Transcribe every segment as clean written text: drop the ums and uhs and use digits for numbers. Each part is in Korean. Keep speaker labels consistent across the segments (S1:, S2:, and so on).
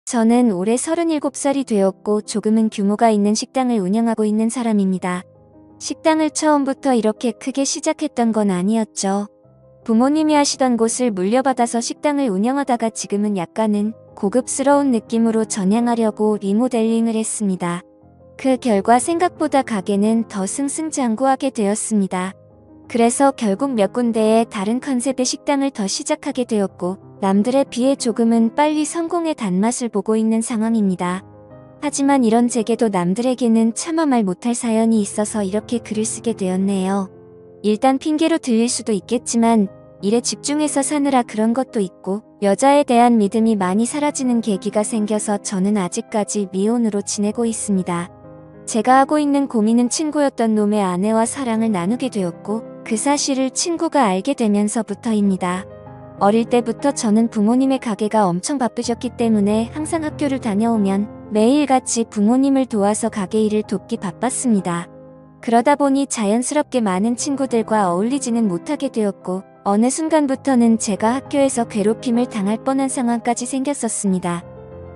S1: 저는 올해 37살이 되었고 조금은 규모가 있는 식당을 운영하고 있는 사람입니다. 식당을 처음부터 이렇게 크게 시작했던 건 아니었죠. 부모님이 하시던 곳을 물려받아서 식당을 운영하다가 지금은 약간은 고급스러운 느낌으로 전향하려고 리모델링을 했습니다. 그 결과 생각보다 가게는 더 승승장구하게 되었습니다. 그래서 결국 몇 군데의 다른 컨셉의 식당을 더 시작하게 되었고 남들에 비해 조금은 빨리 성공의 단맛을 보고 있는 상황입니다. 하지만 이런 제게도 남들에게는 차마 말 못할 사연이 있어서 이렇게 글을 쓰게 되었네요. 일단 핑계로 들릴 수도 있겠지만 일에 집중해서 사느라 그런 것도 있고 여자에 대한 믿음이 많이 사라지는 계기가 생겨서 저는 아직까지 미혼으로 지내고 있습니다. 제가 하고 있는 고민은 친구였던 놈의 아내와 사랑을 나누게 되었고 그 사실을 친구가 알게 되면서부터입니다. 어릴 때부터 저는 부모님의 가게가 엄청 바쁘셨기 때문에 항상 학교를 다녀오면 매일같이 부모님을 도와서 가게 일을 돕기 바빴습니다. 그러다 보니 자연스럽게 많은 친구들과 어울리지는 못하게 되었고 어느 순간부터는 제가 학교에서 괴롭힘을 당할 뻔한 상황까지 생겼었습니다.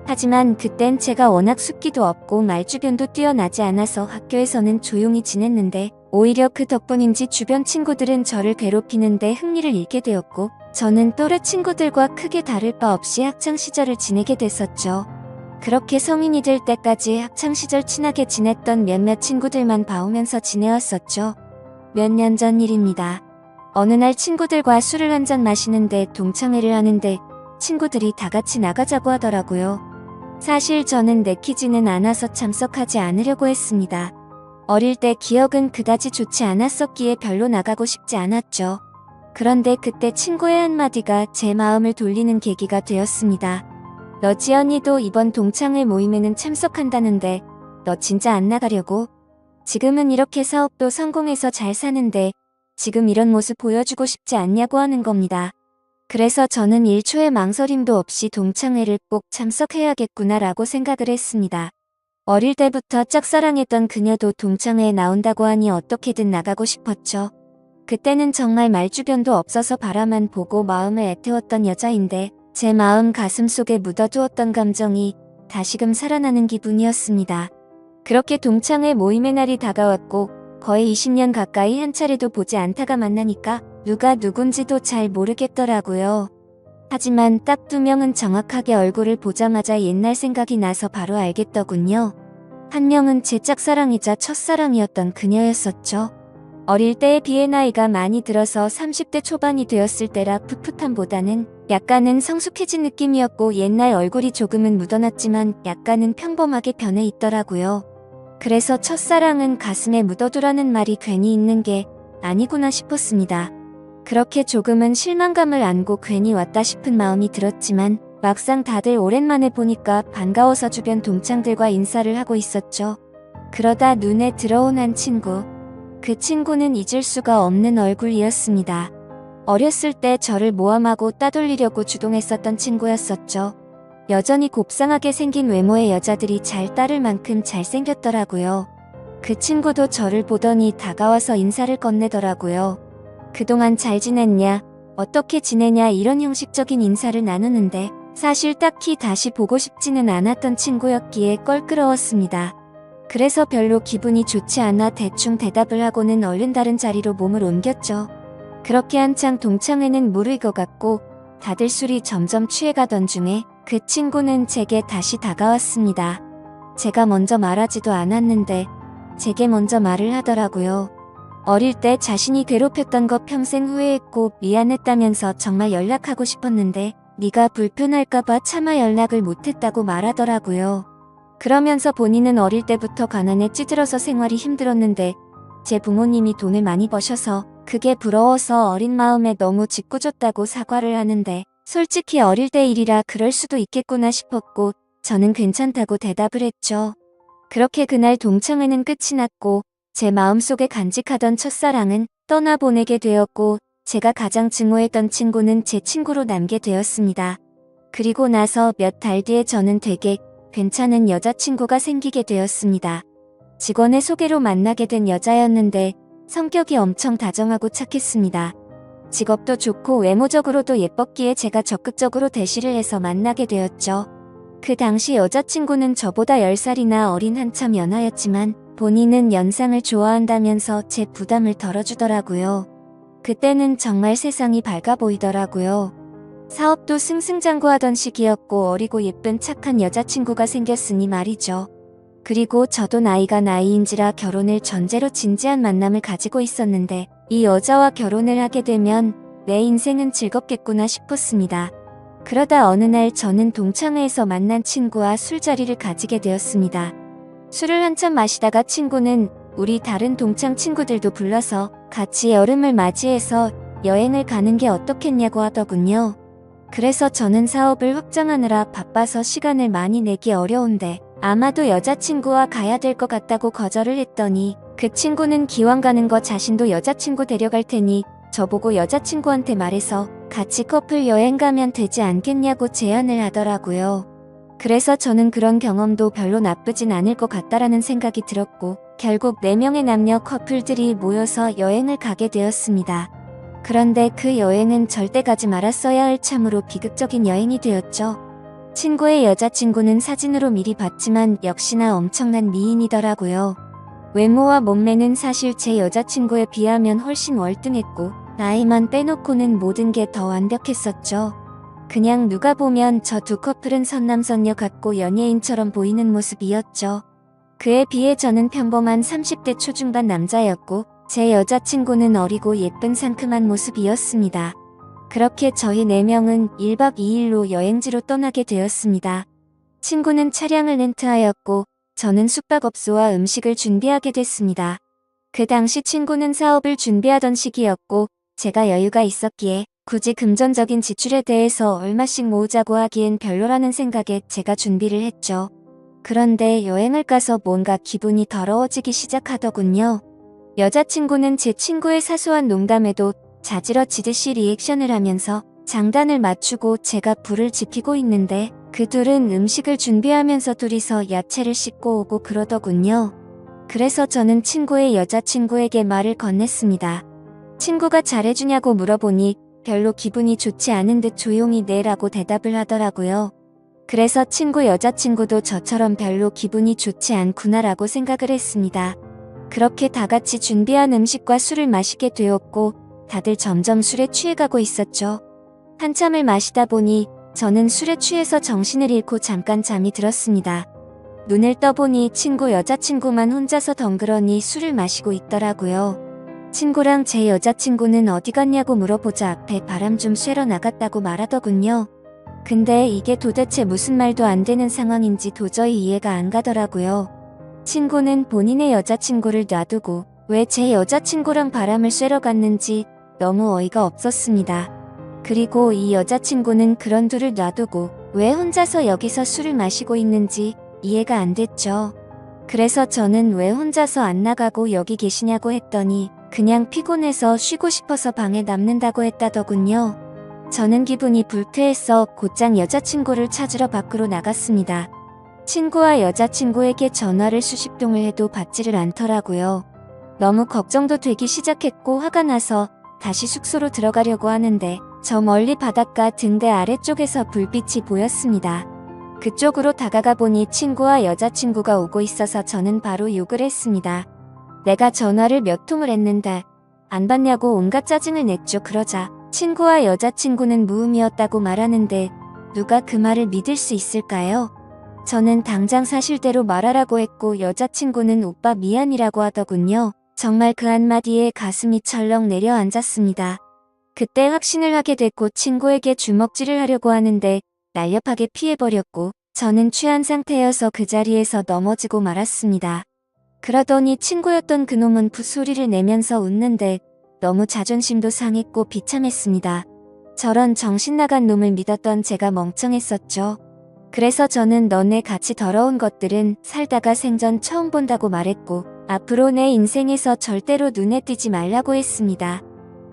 S1: 하지만 그땐 제가 워낙 숫기도 없고 말주변도 뛰어나지 않아서 학교에서는 조용히 지냈는데 오히려 그 덕분인지 주변 친구들은 저를 괴롭히는데 흥미를 잃게 되었고 저는 또래 친구들과 크게 다를 바 없이 학창시절을 지내게 됐었죠. 그렇게 성인이 될 때까지 학창시절 친하게 지냈던 몇몇 친구들만 봐오면서 지내왔었죠. 몇 년 전 일입니다. 어느 날 친구들과 술을 한잔 마시는데 동창회를 하는데 친구들이 다 같이 나가자고 하더라고요. 사실 저는 내키지는 않아서 참석하지 않으려고 했습니다. 어릴 때 기억은 그다지 좋지 않았었기에 별로 나가고 싶지 않았죠. 그런데 그때 친구의 한마디가 제 마음을 돌리는 계기가 되었습니다. 너 지연이도 이번 동창회 모임에는 참석한다는데 너 진짜 안 나가려고? 지금은 이렇게 사업도 성공해서 잘 사는데 지금 이런 모습 보여주고 싶지 않냐고 하는 겁니다. 그래서 저는 1초의 망설임도 없이 동창회를 꼭 참석해야겠구나라고 생각을 했습니다. 어릴 때부터 짝사랑했던 그녀도 동창회에 나온다고 하니 어떻게든 나가고 싶었죠. 그때는 정말 말주변도 없어서 바라만 보고 마음을 애태웠던 여자인데 제 마음 가슴속에 묻어두었던 감정이 다시금 살아나는 기분이었습니다. 그렇게 동창회 모임의 날이 다가왔고 거의 20년 가까이 한 차례도 보지 않다가 만나니까 누가 누군지도 잘 모르겠더라고요. 하지만 딱 2명은 정확하게 얼굴을 보자마자 옛날 생각이 나서 바로 알겠더군요. 한 명은 제 짝사랑이자 첫사랑이었던 그녀였었죠. 어릴 때에 비해 나이가 많이 들어서 30대 초반이 되었을 때라 풋풋함보다는 약간은 성숙해진 느낌이었고 옛날 얼굴이 조금은 묻어났지만 약간은 평범하게 변해 있더라고요. 그래서 첫사랑은 가슴에 묻어두라는 말이 괜히 있는 게 아니구나 싶었습니다. 그렇게 조금은 실망감을 안고 괜히 왔다 싶은 마음이 들었지만 막상 다들 오랜만에 보니까 반가워서 주변 동창들과 인사를 하고 있었죠. 그러다 눈에 들어온 한 친구. 그 친구는 잊을 수가 없는 얼굴이었습니다. 어렸을 때 저를 모함하고 따돌리려고 주동했었던 친구였었죠. 여전히 곱상하게 생긴 외모의 여자들이 잘 따를 만큼 잘생겼더라고요. 그 친구도 저를 보더니 다가와서 인사를 건네더라고요. 그동안 잘 지냈냐? 어떻게 지내냐? 이런 형식적인 인사를 나누는데 사실 딱히 다시 보고 싶지는 않았던 친구였기에 껄끄러웠습니다. 그래서 별로 기분이 좋지 않아 대충 대답을 하고는 얼른 다른 자리로 몸을 옮겼죠. 그렇게 한창 동창회는 무르익어갔고 다들 술이 점점 취해가던 중에 그 친구는 제게 다시 다가왔습니다. 제가 먼저 말하지도 않았는데 제게 먼저 말을 하더라고요. 어릴 때 자신이 괴롭혔던 거 평생 후회했고 미안했다면서 정말 연락하고 싶었는데 네가 불편할까봐 차마 연락을 못했다고 말하더라고요. 그러면서 본인은 어릴 때부터 가난에 찌들어서 생활이 힘들었는데 제 부모님이 돈을 많이 버셔서 그게 부러워서 어린 마음에 너무 짓궂었다고 사과를 하는데 솔직히 어릴 때 일이라 그럴 수도 있겠구나 싶었고 저는 괜찮다고 대답을 했죠. 그렇게 그날 동창회는 끝이 났고 제 마음속에 간직하던 첫사랑은 떠나보내게 되었고 제가 가장 증오했던 친구는 제 친구로 남게 되었습니다. 그리고 나서 몇 달 뒤에 저는 되게 괜찮은 여자친구가 생기게 되었습니다. 직원의 소개로 만나게 된 여자였는데 성격이 엄청 다정하고 착했습니다. 직업도 좋고 외모적으로도 예뻤기에 제가 적극적으로 대시를 해서 만나게 되었죠. 그 당시 여자친구는 저보다 10살이나 어린 한참 연하였지만 본인은 연상을 좋아한다면서 제 부담을 덜어주더라고요. 그때는 정말 세상이 밝아 보이더라고요. 사업도 승승장구하던 시기였고 어리고 예쁜 착한 여자친구가 생겼으니 말이죠. 그리고 저도 나이가 나이인지라 결혼을 전제로 진지한 만남을 가지고 있었는데 이 여자와 결혼을 하게 되면 내 인생은 즐겁겠구나 싶었습니다. 그러다 어느 날 저는 동창회에서 만난 친구와 술자리를 가지게 되었습니다. 술을 한참 마시다가 친구는 우리 다른 동창 친구들도 불러서 같이 여름을 맞이해서 여행을 가는 게 어떻겠냐고 하더군요. 그래서 저는 사업을 확장하느라 바빠서 시간을 많이 내기 어려운데 아마도 여자친구와 가야 될 것 같다고 거절을 했더니 그 친구는 기왕 가는 거 자신도 여자친구 데려갈 테니 저보고 여자친구한테 말해서 같이 커플 여행 가면 되지 않겠냐고 제안을 하더라고요. 그래서 저는 그런 경험도 별로 나쁘진 않을 것 같다라는 생각이 들었고 결국 4명의 남녀 커플들이 모여서 여행을 가게 되었습니다. 그런데 그 여행은 절대 가지 말았어야 할 참으로 비극적인 여행이 되었죠. 친구의 여자친구는 사진으로 미리 봤지만 역시나 엄청난 미인이더라고요. 외모와 몸매는 사실 제 여자친구에 비하면 훨씬 월등했고 나이만 빼놓고는 모든 게 더 완벽했었죠. 그냥 누가 보면 저 두 커플은 선남선녀 같고 연예인처럼 보이는 모습이었죠. 그에 비해 저는 평범한 30대 초중반 남자였고 제 여자친구는 어리고 예쁜 상큼한 모습이었습니다. 그렇게 저희 4명은 1박 2일로 여행지로 떠나게 되었습니다. 친구는 차량을 렌트하였고 저는 숙박업소와 음식을 준비하게 됐습니다. 그 당시 친구는 사업을 준비하던 시기였고 제가 여유가 있었기에 굳이 금전적인 지출에 대해서 얼마씩 모으자고 하기엔 별로라는 생각에 제가 준비를 했죠. 그런데 여행을 가서 뭔가 기분이 더러워지기 시작하더군요. 여자친구는 제 친구의 사소한 농담에도 자지러지듯이 리액션을 하면서 장단을 맞추고 제가 불을 지피고 있는데 그 둘은 음식을 준비하면서 둘이서 야채를 씻고 오고 그러더군요. 그래서 저는 친구의 여자친구에게 말을 건넸습니다. 친구가 잘해주냐고 물어보니 별로 기분이 좋지 않은 듯 조용히 네라고 대답을 하더라고요. 그래서 친구 여자친구도 저처럼 별로 기분이 좋지 않구나라고 생각을 했습니다. 그렇게 다 같이 준비한 음식과 술을 마시게 되었고 다들 점점 술에 취해가고 있었죠. 한참을 마시다 보니 저는 술에 취해서 정신을 잃고 잠깐 잠이 들었습니다. 눈을 떠보니 친구 여자친구만 혼자서 덩그러니 술을 마시고 있더라고요. 친구랑 제 여자친구는 어디 갔냐고 물어보자 앞에 바람 좀 쐬러 나갔다고 말하더군요. 근데 이게 도대체 무슨 말도 안 되는 상황인지 도저히 이해가 안 가더라고요. 친구는 본인의 여자친구를 놔두고 왜 제 여자친구랑 바람을 쐬러 갔는지 너무 어이가 없었습니다. 그리고 이 여자친구는 그런 둘을 놔두고 왜 혼자서 여기서 술을 마시고 있는지 이해가 안 됐죠. 그래서 저는 왜 혼자서 안 나가고 여기 계시냐고 했더니 그냥 피곤해서 쉬고 싶어서 방에 남는다고 했다더군요. 저는 기분이 불쾌해서 곧장 여자친구를 찾으러 밖으로 나갔습니다. 친구와 여자친구에게 전화를 수십 통을 해도 받지를 않더라고요. 너무 걱정도 되기 시작했고 화가 나서 다시 숙소로 들어가려고 하는데 저 멀리 바닷가 등대 아래쪽에서 불빛이 보였습니다. 그쪽으로 다가가 보니 친구와 여자친구가 오고 있어서 저는 바로 욕을 했습니다. 내가 전화를 몇 통을 했는데 안 받냐고 온갖 짜증을 냈죠. 그러자 친구와 여자친구는 무음이었다고 말하는데 누가 그 말을 믿을 수 있을까요? 저는 당장 사실대로 말하라고 했고 여자친구는 오빠 미안이라고 하더군요. 정말 그 한마디에 가슴이 철렁 내려앉았습니다. 그때 확신을 하게 됐고 친구에게 주먹질을 하려고 하는데 날렵하게 피해버렸고 저는 취한 상태여서 그 자리에서 넘어지고 말았습니다. 그러더니 친구였던 그놈은 붓소리를 내면서 웃는데 너무 자존심도 상했고 비참했습니다. 저런 정신나간 놈을 믿었던 제가 멍청했었죠. 그래서 저는 너네 같이 더러운 것들은 살다가 생전 처음 본다고 말했고 앞으로 내 인생에서 절대로 눈에 띄지 말라고 했습니다.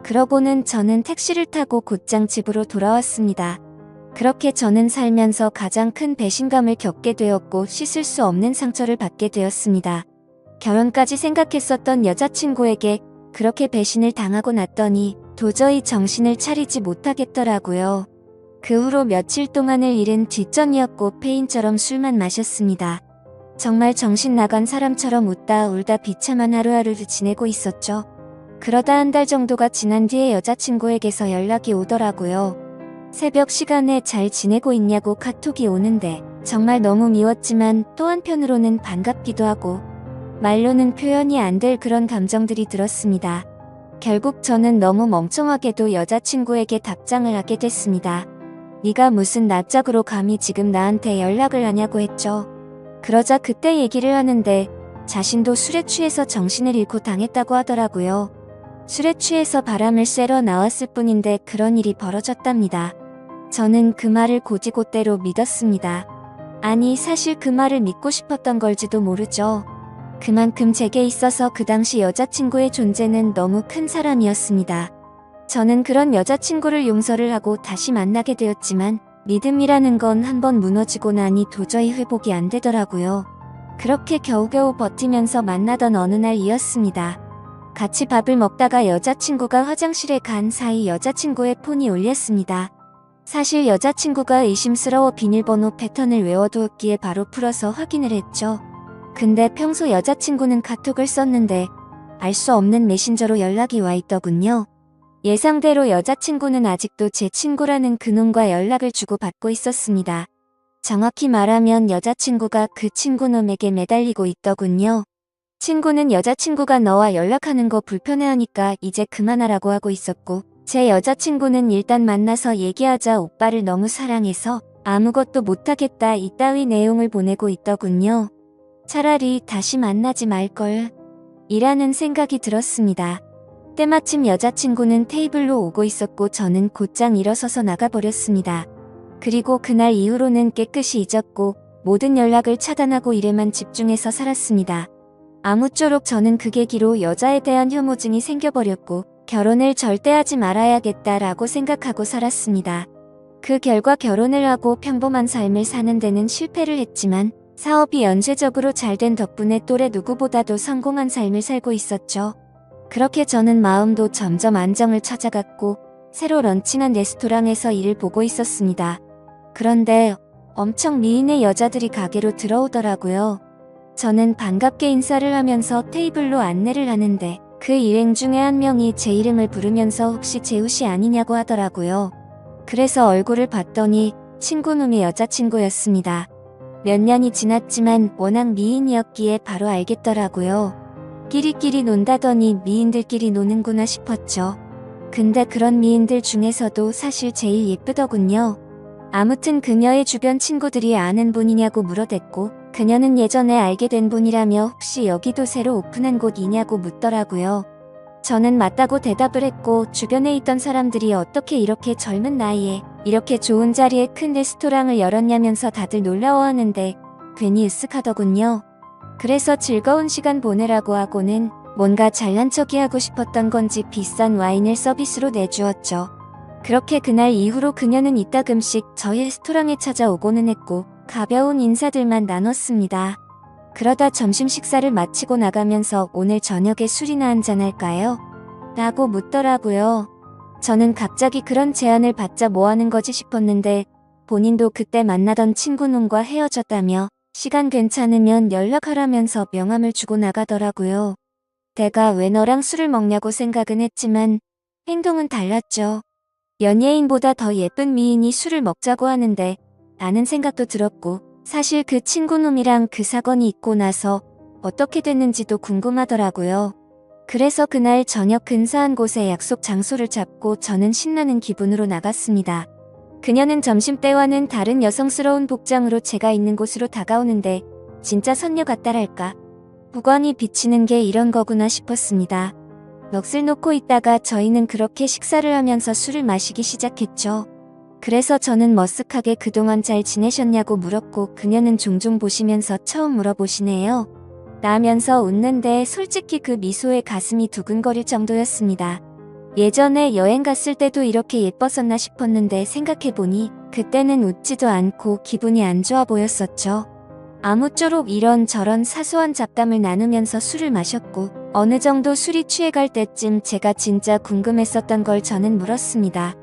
S1: 그러고는 저는 택시를 타고 곧장 집으로 돌아왔습니다. 그렇게 저는 살면서 가장 큰 배신감을 겪게 되었고 씻을 수 없는 상처를 받게 되었습니다. 결혼까지 생각했었던 여자친구에게 그렇게 배신을 당하고 났더니 도저히 정신을 차리지 못하겠더라고요. 그 후로 며칠 동안을 일은 뒷전이었고 페인처럼 술만 마셨습니다. 정말 정신 나간 사람처럼 웃다 울다 비참한 하루하루를 지내고 있었죠. 그러다 한 달 정도가 지난 뒤에 여자친구에게서 연락이 오더라고요. 새벽 시간에 잘 지내고 있냐고 카톡이 오는데 정말 너무 미웠지만 또 한편으로는 반갑기도 하고 말로는 표현이 안 될 그런 감정들이 들었습니다. 결국 저는 너무 멍청하게도 여자친구에게 답장을 하게 됐습니다. 네가 무슨 낯짝으로 감히 지금 나한테 연락을 하냐고 했죠. 그러자 그때 얘기를 하는데 자신도 술에 취해서 정신을 잃고 당했다고 하더라고요. 술에 취해서 바람을 쐬러 나왔을 뿐인데 그런 일이 벌어졌답니다. 저는 그 말을 곧이곧대로 믿었습니다. 아니 사실 그 말을 믿고 싶었던 걸지도 모르죠. 그만큼 제게 있어서 그 당시 여자친구의 존재는 너무 큰 사람이었습니다. 저는 그런 여자친구를 용서를 하고 다시 만나게 되었지만 믿음이라는 건 한번 무너지고 나니 도저히 회복이 안 되더라고요. 그렇게 겨우겨우 버티면서 만나던 어느 날이었습니다. 같이 밥을 먹다가 여자친구가 화장실에 간 사이 여자친구의 폰이 울렸습니다. 사실 여자친구가 의심스러워 비밀번호 패턴을 외워두었기에 바로 풀어서 확인을 했죠. 근데 평소 여자친구는 카톡을 썼는데 알 수 없는 메신저로 연락이 와 있더군요. 예상대로 여자친구는 아직도 제 친구라는 그놈과 연락을 주고받고 있었습니다. 정확히 말하면 여자친구가 그 친구놈에게 매달리고 있더군요. 친구는 여자친구가 너와 연락하는 거 불편해하니까 이제 그만하라고 하고 있었고 제 여자친구는 일단 만나서 얘기하자 오빠를 너무 사랑해서 아무것도 못하겠다 이따위 내용을 보내고 있더군요. 차라리 다시 만나지 말걸 이라는 생각이 들었습니다. 때마침 여자친구는 테이블로 오고 있었고 저는 곧장 일어서서 나가버렸습니다. 그리고 그날 이후로는 깨끗이 잊었고 모든 연락을 차단하고 일에만 집중해서 살았습니다. 아무쪼록 저는 그 계기로 여자에 대한 혐오증이 생겨버렸고 결혼을 절대 하지 말아야겠다라고 생각하고 살았습니다. 그 결과 결혼을 하고 평범한 삶을 사는 데는 실패를 했지만 사업이 연쇄적으로 잘된 덕분에 또래 누구보다도 성공한 삶을 살고 있었죠. 그렇게 저는 마음도 점점 안정을 찾아갔고 새로 런칭한 레스토랑에서 일을 보고 있었습니다. 그런데 엄청 미인의 여자들이 가게로 들어오더라고요. 저는 반갑게 인사를 하면서 테이블로 안내를 하는데 그 일행 중에 한 명이 제 이름을 부르면서 혹시 재우씨 아니냐고 하더라고요. 그래서 얼굴을 봤더니 친구놈의 여자친구였습니다. 몇 년이 지났지만 워낙 미인이었기에 바로 알겠더라고요. 끼리끼리 논다더니 미인들끼리 노는구나 싶었죠. 근데 그런 미인들 중에서도 사실 제일 예쁘더군요. 아무튼 그녀의 주변 친구들이 아는 분이냐고 물어댔고 그녀는 예전에 알게 된 분이라며 혹시 여기도 새로 오픈한 곳이냐고 묻더라고요. 저는 맞다고 대답을 했고 주변에 있던 사람들이 어떻게 이렇게 젊은 나이에 이렇게 좋은 자리에 큰 레스토랑을 열었냐면서 다들 놀라워하는데 괜히 으쓱하더군요. 그래서 즐거운 시간 보내라고 하고는 뭔가 잘난 척이 하고 싶었던 건지 비싼 와인을 서비스로 내주었죠. 그렇게 그날 이후로 그녀는 이따금씩 저희 레스토랑에 찾아오고는 했고 가벼운 인사들만 나눴습니다. 그러다 점심 식사를 마치고 나가면서 오늘 저녁에 술이나 한잔 할까요? 라고 묻더라고요. 저는 갑자기 그런 제안을 받자 뭐하는 거지 싶었는데 본인도 그때 만나던 친구놈과 헤어졌다며 시간 괜찮으면 연락하라면서 명함을 주고 나가더라고요. 내가 왜 너랑 술을 먹냐고 생각은 했지만 행동은 달랐죠. 연예인보다 더 예쁜 미인이 술을 먹자고 하는데 라는 생각도 들었고 사실 그 친구놈이랑 그 사건이 있고 나서 어떻게 됐는지도 궁금하더라고요. 그래서 그날 저녁 근사한 곳에 약속 장소를 잡고 저는 신나는 기분으로 나갔습니다. 그녀는 점심때와는 다른 여성스러운 복장으로 제가 있는 곳으로 다가오는데 진짜 선녀 같다랄까. 무광이 비치는 게 이런 거구나 싶었습니다. 넋을 놓고 있다가 저희는 그렇게 식사를 하면서 술을 마시기 시작했죠. 그래서 저는 머쓱하게 그동안 잘 지내셨냐고 물었고 그녀는 종종 보시면서 처음 물어보시네요. 라면서 웃는데 솔직히 그 미소에 가슴이 두근거릴 정도였습니다. 예전에 여행 갔을 때도 이렇게 예뻤었나 싶었는데 생각해보니 그때는 웃지도 않고 기분이 안 좋아 보였었죠. 아무쪼록 이런저런 사소한 잡담을 나누면서 술을 마셨고 어느 정도 술이 취해갈 때쯤 제가 진짜 궁금했었던 걸 저는 물었습니다.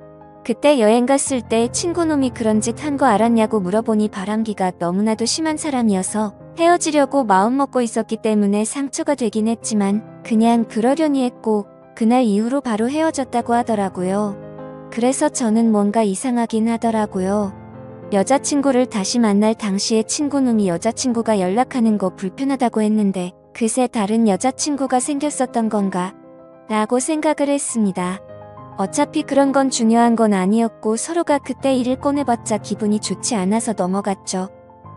S1: 그때 여행 갔을 때 친구놈이 그런 짓 한 거 알았냐고 물어보니 바람기가 너무나도 심한 사람이어서 헤어지려고 마음먹고 있었기 때문에 상처가 되긴 했지만 그냥 그러려니 했고 그날 이후로 바로 헤어졌다고 하더라고요. 그래서 저는 뭔가 이상하긴 하더라고요. 여자친구를 다시 만날 당시에 친구놈이 여자친구가 연락하는 거 불편하다고 했는데 그새 다른 여자친구가 생겼었던 건가? 라고 생각을 했습니다. 어차피 그런 건 중요한 건 아니었고 서로가 그때 일을 꺼내봤자 기분이 좋지 않아서 넘어갔죠.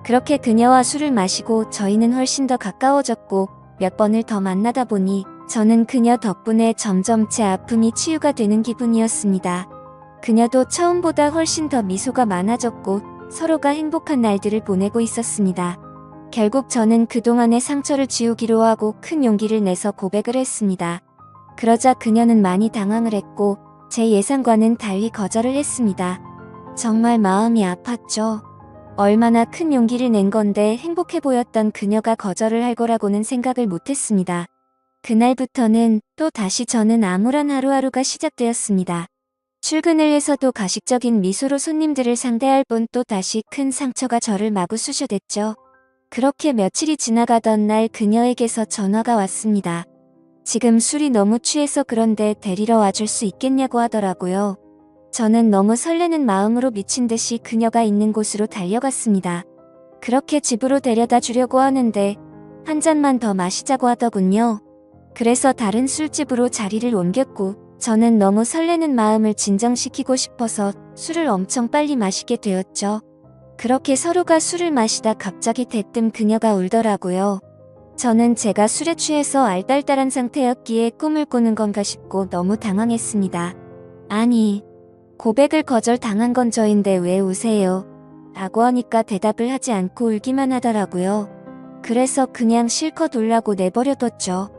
S1: 그렇게 그녀와 술을 마시고 저희는 훨씬 더 가까워졌고 몇 번을 더 만나다 보니 저는 그녀 덕분에 점점 제 아픔이 치유가 되는 기분이었습니다. 그녀도 처음보다 훨씬 더 미소가 많아졌고 서로가 행복한 날들을 보내고 있었습니다. 결국 저는 그동안의 상처를 지우기로 하고 큰 용기를 내서 고백을 했습니다. 그러자 그녀는 많이 당황을 했고 제 예상과는 달리 거절을 했습니다. 정말 마음이 아팠죠. 얼마나 큰 용기를 낸 건데 행복해 보였던 그녀가 거절을 할 거라고는 생각을 못했습니다. 그날부터는 또 다시 저는 암울한 하루하루가 시작되었습니다. 출근을 해서도 가식적인 미소로 손님들을 상대할 뿐 또 다시 큰 상처가 저를 마구 쑤셔댔죠. 그렇게 며칠이 지나가던 날 그녀에게서 전화가 왔습니다. 지금 술이 너무 취해서 그런데 데리러 와줄 수 있겠냐고 하더라고요. 저는 너무 설레는 마음으로 미친 듯이 그녀가 있는 곳으로 달려갔습니다. 그렇게 집으로 데려다 주려고 하는데 한 잔만 더 마시자고 하더군요. 그래서 다른 술집으로 자리를 옮겼고 저는 너무 설레는 마음을 진정시키고 싶어서 술을 엄청 빨리 마시게 되었죠. 그렇게 서로가 술을 마시다 갑자기 대뜸 그녀가 울더라고요. 저는 제가 술에 취해서 알딸딸한 상태였기에 꿈을 꾸는 건가 싶고 너무 당황했습니다. 아니, 고백을 거절당한 건 저인데 왜 우세요? 라고 하니까 대답을 하지 않고 울기만 하더라고요. 그래서 그냥 실컷 울라고 내버려뒀죠.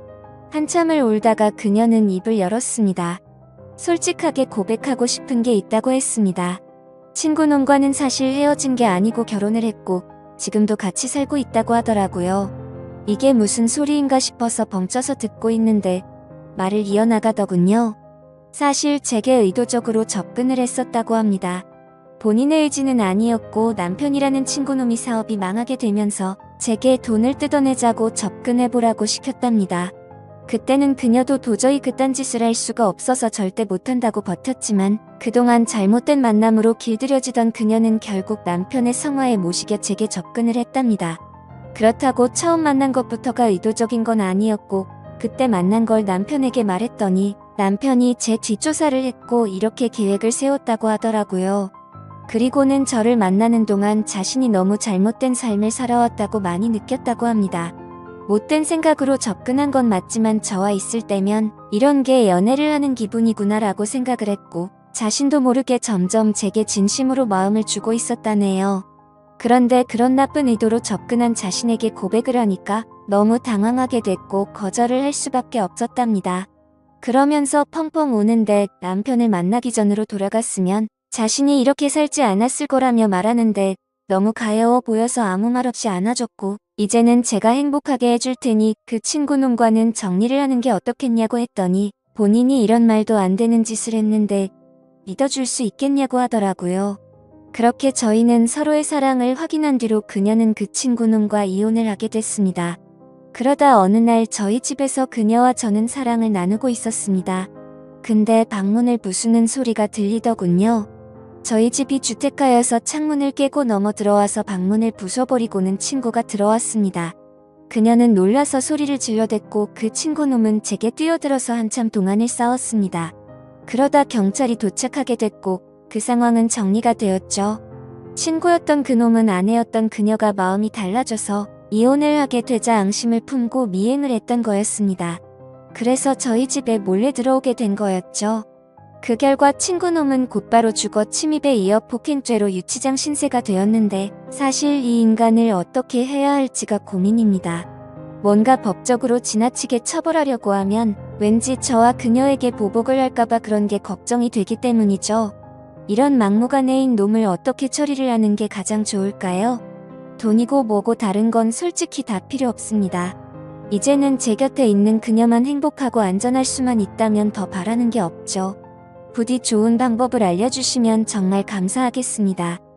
S1: 한참을 울다가 그녀는 입을 열었습니다. 솔직하게 고백하고 싶은 게 있다고 했습니다. 친구놈과는 사실 헤어진 게 아니고 결혼을 했고 지금도 같이 살고 있다고 하더라고요. 이게 무슨 소리인가 싶어서 벙쪄서 듣고 있는데 말을 이어나가더군요. 사실 제게 의도적으로 접근을 했었다고 합니다. 본인의 의지는 아니었고 남편이라는 친구놈이 사업이 망하게 되면서 제게 돈을 뜯어내자고 접근해보라고 시켰답니다. 그때는 그녀도 도저히 그딴 짓을 할 수가 없어서 절대 못한다고 버텼지만 그동안 잘못된 만남으로 길들여지던 그녀는 결국 남편의 성화에 모시겨 제게 접근을 했답니다. 그렇다고 처음 만난 것부터가 의도적인 건 아니었고 그때 만난 걸 남편에게 말했더니 남편이 제 뒷조사를 했고 이렇게 계획을 세웠다고 하더라고요. 그리고는 저를 만나는 동안 자신이 너무 잘못된 삶을 살아왔다고 많이 느꼈다고 합니다. 못된 생각으로 접근한 건 맞지만 저와 있을 때면 이런 게 연애를 하는 기분이구나라고 생각을 했고 자신도 모르게 점점 제게 진심으로 마음을 주고 있었다네요. 그런데 그런 나쁜 의도로 접근한 자신에게 고백을 하니까 너무 당황하게 됐고 거절을 할 수밖에 없었답니다. 그러면서 펑펑 우는데 남편을 만나기 전으로 돌아갔으면 자신이 이렇게 살지 않았을 거라며 말하는데 너무 가여워 보여서 아무 말 없이 안아줬고 이제는 제가 행복하게 해줄 테니 그 친구놈과는 정리를 하는 게 어떻겠냐고 했더니 본인이 이런 말도 안 되는 짓을 했는데 믿어줄 수 있겠냐고 하더라고요. 그렇게 저희는 서로의 사랑을 확인한 뒤로 그녀는 그 친구놈과 이혼을 하게 됐습니다. 그러다 어느 날 저희 집에서 그녀와 저는 사랑을 나누고 있었습니다. 근데 방문을 부수는 소리가 들리더군요. 저희 집이 주택가여서 창문을 깨고 넘어 들어와서 방문을 부숴버리고는 친구가 들어왔습니다. 그녀는 놀라서 소리를 질러댔고 그 친구놈은 제게 뛰어들어서 한참 동안을 싸웠습니다. 그러다 경찰이 도착하게 됐고 그 상황은 정리가 되었죠. 친구였던 그놈은 아내였던 그녀가 마음이 달라져서 이혼을 하게 되자 앙심을 품고 미행을 했던 거였습니다. 그래서 저희 집에 몰래 들어오게 된 거였죠. 그 결과 친구놈은 곧바로 죽어 침입에 이어 폭행죄로 유치장 신세가 되었는데 사실 이 인간을 어떻게 해야 할지가 고민입니다. 뭔가 법적으로 지나치게 처벌하려고 하면 왠지 저와 그녀에게 보복을 할까봐 그런 게 걱정이 되기 때문이죠. 이런 막무가내인 놈을 어떻게 처리를 하는 게 가장 좋을까요? 돈이고 뭐고 다른 건 솔직히 다 필요 없습니다. 이제는 제 곁에 있는 그녀만 행복하고 안전할 수만 있다면 더 바라는 게 없죠. 부디 좋은 방법을 알려주시면 정말 감사하겠습니다.